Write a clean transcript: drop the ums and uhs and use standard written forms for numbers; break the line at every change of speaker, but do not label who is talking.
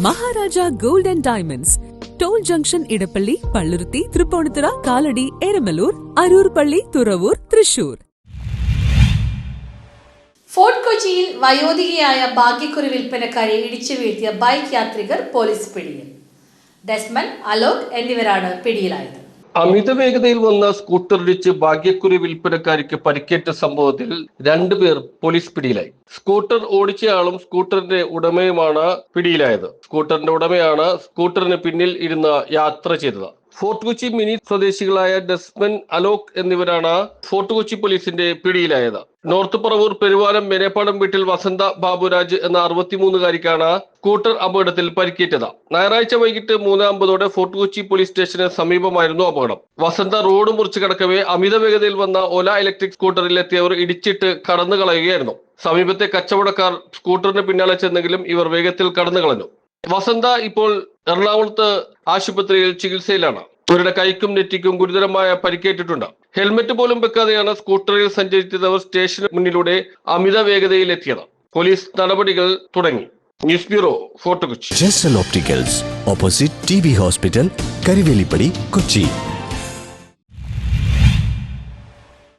Maharaja gold and diamonds, toll junction, Edappally, Palluruthy, Tripunithura, Kalady, Eramalloor, Aroor പള്ളി, Thuravoor, Thrissur.
Fort കൊച്ചിയിൽ വയോധികയായ ഭാഗ്യക്കുറി വിൽപ്പനക്കാരെ ഇടിച്ചു വീഴ്ത്തിയ ബൈക്ക് യാത്രികർ പോലീസ് പിടിയിൽ. ഡെസ്മൻ, അലോക് എന്നിവരാണ് പിടിയിലായത്.
അമിത വേഗതയിൽ വന്ന സ്കൂട്ടർ ഇടിച്ച് ഭാഗ്യക്കുറി വിൽപ്പനക്കാരിക്ക് പരിക്കേറ്റ സംഭവത്തിൽ 2 പേർ പോലീസ് പിടിയിലായി. സ്കൂട്ടർ ഓടിച്ചയാളും സ്കൂട്ടറിന്റെ ഉടമയുമാണ് പിടിയിലായത്. സ്കൂട്ടറിന്റെ ഉടമയാണ് സ്കൂട്ടറിന് പിന്നിൽ ഇരുന്ന് യാത്ര ചെയ്തത്. ഫോർട്ട് കൊച്ചി മിനി സ്വദേശികളായ ഡെസ്മൻ, അലോക് എന്നിവരാണ് ഫോർട്ട് കൊച്ചി പോലീസിന്റെ പിടിയിലായത്. നോർത്ത് പറവൂർ പെരുവാനം മേനപ്പാടം വീട്ടിൽ വസന്ത ബാബുരാജ് എന്ന 63-കാരിക്കാണ് സ്കൂട്ടർ അപകടത്തിൽ പരിക്കേറ്റത്. ഞായറാഴ്ച വൈകിട്ട് 3:50 ഫോർട്ട് കൊച്ചി പോലീസ് സ്റ്റേഷന് സമീപമായിരുന്നു അപകടം. വസന്ത റോഡ് മുറിച്ച് കടക്കവേ അമിത വേഗതയിൽ വന്ന ഓല ഇലക്ട്രിക് സ്കൂട്ടറിൽ എത്തിയവർ ഇടിച്ചിട്ട് കടന്നു കളയുകയായിരുന്നു. സമീപത്തെ കച്ചവടക്കാർ സ്കൂട്ടറിന് പിന്നാലെ ചെന്നെങ്കിലും ഇവർ വേഗത്തിൽ കടന്നു കളഞ്ഞു. വസന്ത ഇപ്പോൾ എറണാകുളത്ത് ആശുപത്രിയിൽ ചികിത്സയിലാണ്. ഇവരുടെ കൈക്കും നെറ്റിക്കും ഗുരുതരമായ പരിക്കേറ്റിട്ടുണ്ട്. ഹെൽമറ്റ് പോലും വെക്കാതെയാണ് സ്കൂട്ടറിൽ സഞ്ചരിച്ചവർ സ്റ്റേഷന് മുന്നിലൂടെ അമിത വേഗതയിൽ എത്തിയത്. പോലീസ് നടപടികൾ തുടങ്ങി. News bureau, Fort Kochi.
ജെസ്റ്റൽ opticals, opposite T B hospital, Karivelippady, Kochi.